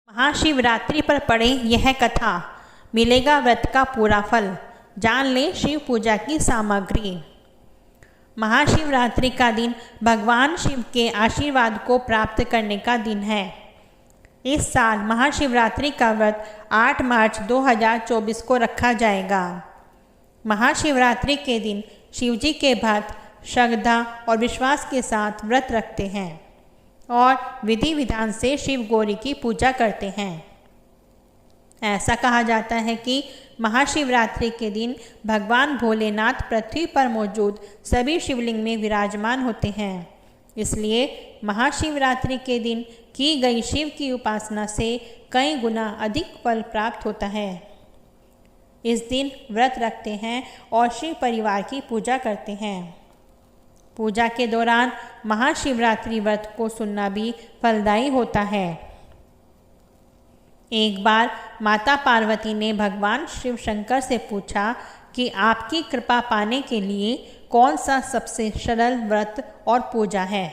महाशिवरात्रि पर पढ़े यह कथा, मिलेगा व्रत का पूरा फल। जान लें शिव पूजा की सामग्री। महाशिवरात्रि का दिन भगवान शिव के आशीर्वाद को प्राप्त करने का दिन है। इस साल महाशिवरात्रि का व्रत 8 मार्च 2024 को रखा जाएगा। महाशिवरात्रि के दिन शिवजी के भक्त श्रद्धा और विश्वास के साथ व्रत रखते हैं और विधि विधान से शिव गौरी की पूजा करते हैं। ऐसा कहा जाता है कि महाशिवरात्रि के दिन भगवान भोलेनाथ पृथ्वी पर मौजूद सभी शिवलिंग में विराजमान होते हैं। इसलिए महाशिवरात्रि के दिन की गई शिव की उपासना से कई गुना अधिक फल प्राप्त होता है। इस दिन व्रत रखते हैं और शिव परिवार की पूजा करते हैं। पूजा के दौरान महाशिवरात्रि व्रत को सुनना भी फलदायी होता है। एक बार माता पार्वती ने भगवान शिव शंकर से पूछा कि आपकी कृपा पाने के लिए कौन सा सबसे सरल व्रत और पूजा है।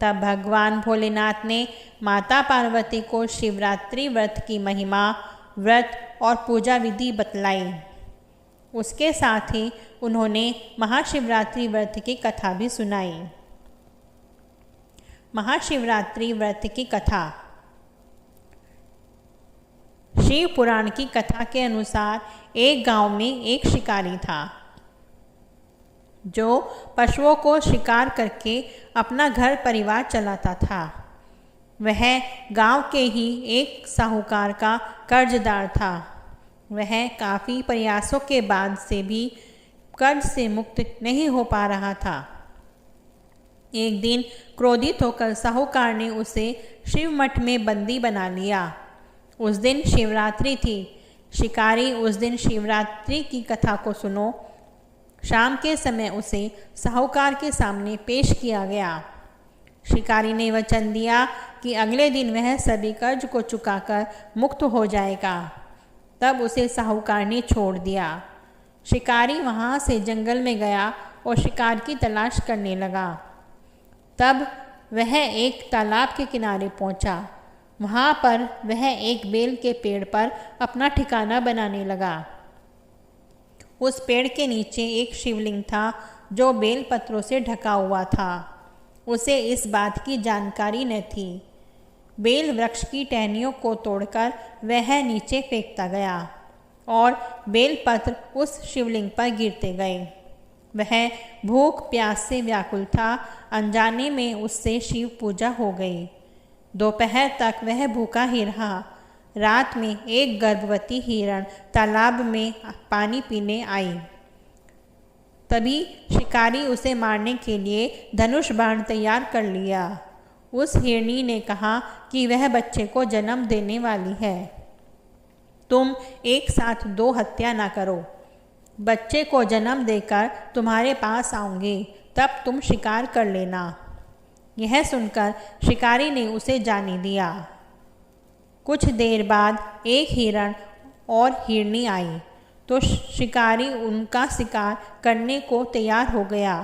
तब भगवान भोलेनाथ ने माता पार्वती को शिवरात्रि व्रत की महिमा, व्रत और पूजा विधि बतलाई। उसके साथ ही उन्होंने महाशिवरात्रि व्रत की कथा भी सुनाई। महाशिवरात्रि व्रत की कथा। शिव पुराण की कथा के अनुसार एक गांव में एक शिकारी था जो पशुओं को शिकार करके अपना घर परिवार चलाता था। वह गांव के ही एक साहूकार का कर्जदार था। वह काफ़ी प्रयासों के बाद से भी कर्ज से मुक्त नहीं हो पा रहा था। एक दिन क्रोधित होकर साहूकार ने उसे शिव मठ में बंदी बना लिया। उस दिन शिवरात्रि थी। शिकारी उस दिन शिवरात्रि की कथा को सुनो। शाम के समय उसे साहूकार के सामने पेश किया गया। शिकारी ने वचन दिया कि अगले दिन वह सभी कर्ज को चुकाकर मुक्त हो जाएगा। तब उसे साहूकार ने छोड़ दिया। शिकारी वहाँ से जंगल में गया और शिकार की तलाश करने लगा। तब वह एक तालाब के किनारे पहुँचा। वहाँ पर वह एक बेल के पेड़ पर अपना ठिकाना बनाने लगा। उस पेड़ के नीचे एक शिवलिंग था जो बेल पत्रों से ढका हुआ था। उसे इस बात की जानकारी न थी। बेल वृक्ष की टहनियों को तोड़कर वह नीचे फेंकता गया और बेलपत्र उस शिवलिंग पर गिरते गए। वह भूख प्यास से व्याकुल था। अनजाने में उससे शिव पूजा हो गई। दोपहर तक वह भूखा ही रहा। रात में एक गर्भवती हिरण तालाब में पानी पीने आई। तभी शिकारी उसे मारने के लिए धनुष बाण तैयार कर लिया। उस हिरनी ने कहा कि वह बच्चे को जन्म देने वाली है। तुम एक साथ 2 हत्या ना करो। बच्चे को जन्म देकर तुम्हारे पास आऊँगी, तब तुम शिकार कर लेना। यह सुनकर शिकारी ने उसे जाने दिया। कुछ देर बाद एक हिरण और हिरनी आई तो शिकारी उनका शिकार करने को तैयार हो गया।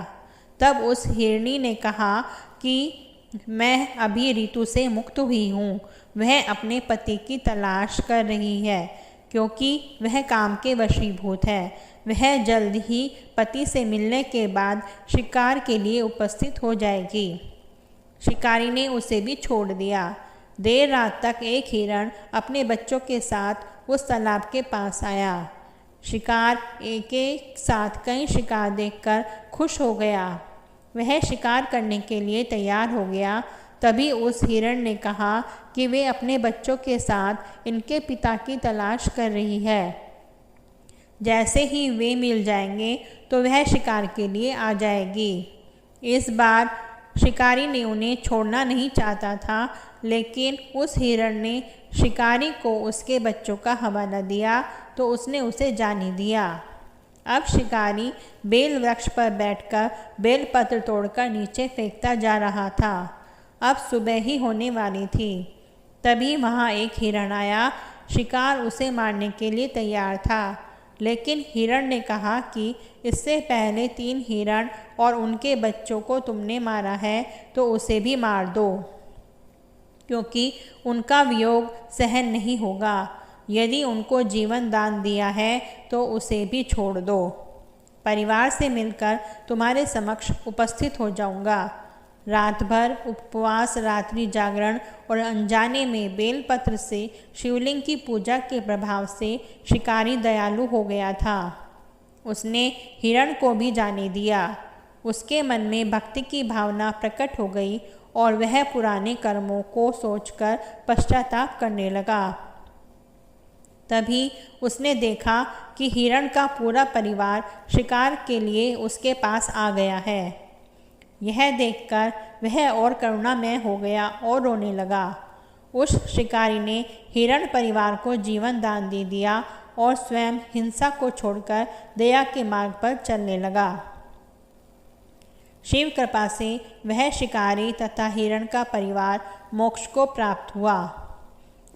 तब उस हिरनी ने कहा कि मैं अभी ऋतु से मुक्त हुई हूँ। वह अपने पति की तलाश कर रही है क्योंकि वह काम के वशीभूत है। वह जल्द ही पति से मिलने के बाद शिकार के लिए उपस्थित हो जाएगी। शिकारी ने उसे भी छोड़ दिया। देर रात तक एक हिरण अपने बच्चों के साथ उस तालाब के पास आया। शिकार एक एक साथ कई शिकार देखकर खुश हो गया। वह शिकार करने के लिए तैयार हो गया। तभी उस हिरण ने कहा कि वे अपने बच्चों के साथ इनके पिता की तलाश कर रही है। जैसे ही वे मिल जाएंगे तो वह शिकार के लिए आ जाएगी। इस बार शिकारी ने उन्हें छोड़ना नहीं चाहता था, लेकिन उस हिरण ने शिकारी को उसके बच्चों का हवाला दिया तो उसने उसे जाने दिया। अब शिकारी बेल वृक्ष पर बैठकर बेलपत्र तोड़कर नीचे फेंकता जा रहा था। अब सुबह ही होने वाली थी। तभी वहाँ एक हिरण आया। शिकार उसे मारने के लिए तैयार था, लेकिन हिरण ने कहा कि इससे पहले 3 हिरण और उनके बच्चों को तुमने मारा है तो उसे भी मार दो। क्योंकि उनका वियोग सहन नहीं होगा। यदि उनको जीवन दान दिया है तो उसे भी छोड़ दो। परिवार से मिलकर तुम्हारे समक्ष उपस्थित हो जाऊंगा। रात भर उपवास, रात्रि जागरण और अनजाने में बेलपत्र से शिवलिंग की पूजा के प्रभाव से शिकारी दयालु हो गया था। उसने हिरण को भी जाने दिया। उसके मन में भक्ति की भावना प्रकट हो गई और वह पुराने कर्मों को सोचकर पश्चाताप करने लगा। तभी उसने देखा कि हिरण का पूरा परिवार शिकार के लिए उसके पास आ गया है। यह देखकर वह और करुणामय हो गया और रोने लगा। उस शिकारी ने हिरण परिवार को जीवन दान दे दिया और स्वयं हिंसा को छोड़कर दया के मार्ग पर चलने लगा। शिव कृपा से वह शिकारी तथा हिरण का परिवार मोक्ष को प्राप्त हुआ।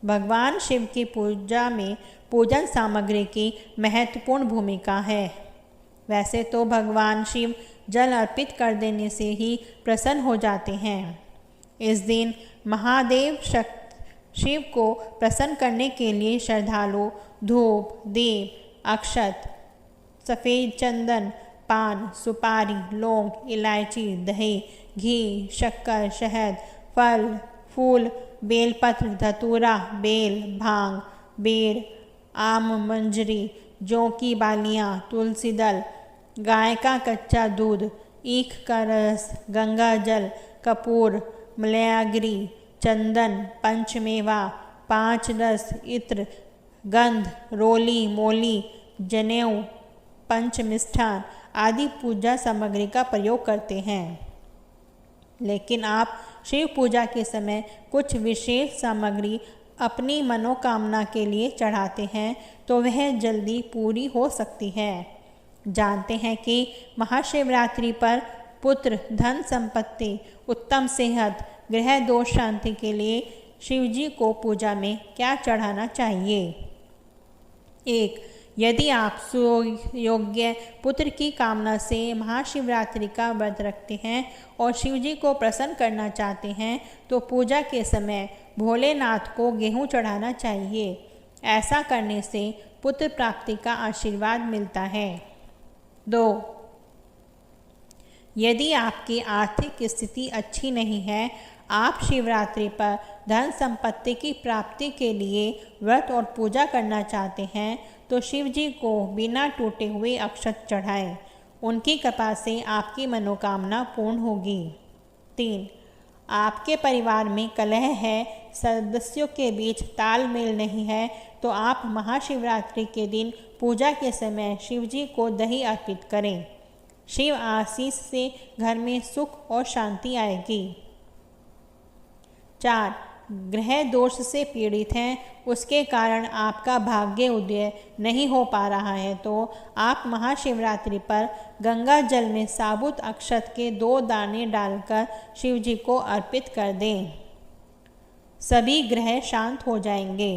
भगवान शिव की पूजा में पूजन सामग्री की महत्वपूर्ण भूमिका है। वैसे तो भगवान शिव जल अर्पित कर देने से ही प्रसन्न हो जाते हैं। इस दिन महादेव शिव को प्रसन्न करने के लिए श्रद्धालु धूप, दीप, अक्षत, सफ़ेद चंदन, पान, सुपारी, लौंग, इलायची, दही, घी, शक्कर, शहद, फल, फूल, बेलपत्र, धतूरा, बेल, भांग, बेर, आम मंजरी, जौ की बालियाँ, तुलसी दल, गाय का कच्चा दूध, ईख का रस, गंगा जल, कपूर, मलयागिरी, चंदन, पंचमेवा, 5 रस, इत्र, गंध, रोली, मोली, जनेऊ, पंचमिष्ठान आदि पूजा सामग्री का प्रयोग करते हैं। लेकिन आप शिव पूजा के समय कुछ विशेष सामग्री अपनी मनोकामना के लिए चढ़ाते हैं तो वह जल्दी पूरी हो सकती है। जानते हैं कि महाशिवरात्रि पर पुत्र, धन संपत्ति, उत्तम सेहत, ग्रह दोष शांति के लिए शिवजी को पूजा में क्या चढ़ाना चाहिए। 1. यदि आप सुयोग्य पुत्र की कामना से महाशिवरात्रि का व्रत रखते हैं और शिवजी को प्रसन्न करना चाहते हैं तो पूजा के समय भोलेनाथ को गेहूं चढ़ाना चाहिए। ऐसा करने से पुत्र प्राप्ति का आशीर्वाद मिलता है। 2. यदि आपकी आर्थिक स्थिति अच्छी नहीं है, आप शिवरात्रि पर धन संपत्ति की प्राप्ति के लिए व्रत और पूजा करना चाहते हैं तो शिवजी को बिना टूटे हुए अक्षत चढ़ाएं। उनकी कृपा से आपकी मनोकामना पूर्ण होगी। 3. आपके परिवार में कलह है, सदस्यों के बीच तालमेल नहीं है तो आप महाशिवरात्रि के दिन पूजा के समय शिवजी को दही अर्पित करें। शिव आशीष से घर में सुख और शांति आएगी। 4. ग्रह दोष से पीड़ित हैं, उसके कारण आपका भाग्य उदय नहीं हो पा रहा है तो आप महाशिवरात्रि पर गंगा जल में साबुत अक्षत के 2 दाने डालकर शिवजी को अर्पित कर दें। सभी ग्रह शांत हो जाएंगे।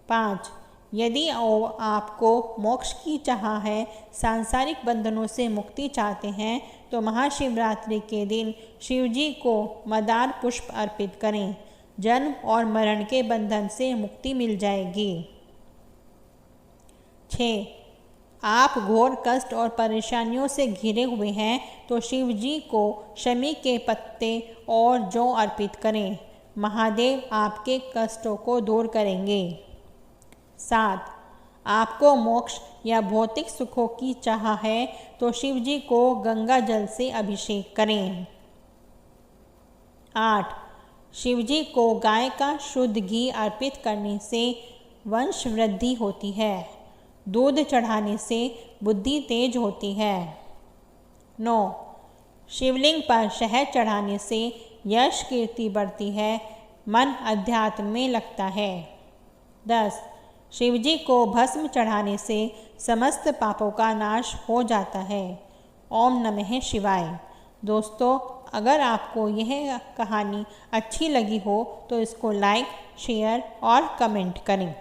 5. यदि आपको मोक्ष की चाह है, सांसारिक बंधनों से मुक्ति चाहते हैं तो महाशिवरात्रि के दिन शिवजी को मदार पुष्प अर्पित करें। जन्म और मरण के बंधन से मुक्ति मिल जाएगी। 6. आप घोर कष्ट और परेशानियों से घिरे हुए हैं तो शिवजी को शमी के पत्ते और जौ अर्पित करें। महादेव आपके कष्टों को दूर करेंगे। 7. आपको मोक्ष या भौतिक सुखों की चाह है तो शिवजी को गंगा जल से अभिषेक करें। 8. शिवजी को गाय का शुद्ध घी अर्पित करने से वंश वृद्धि होती है। दूध चढ़ाने से बुद्धि तेज होती है। 9. शिवलिंग पर शहद चढ़ाने से यश कीर्ति बढ़ती है, मन अध्यात्म में लगता है। 10. शिवजी को भस्म चढ़ाने से समस्त पापों का नाश हो जाता है। ओम नमः शिवाय। दोस्तों, अगर आपको यह कहानी अच्छी लगी हो तो इसको लाइक, शेयर और कमेंट करें।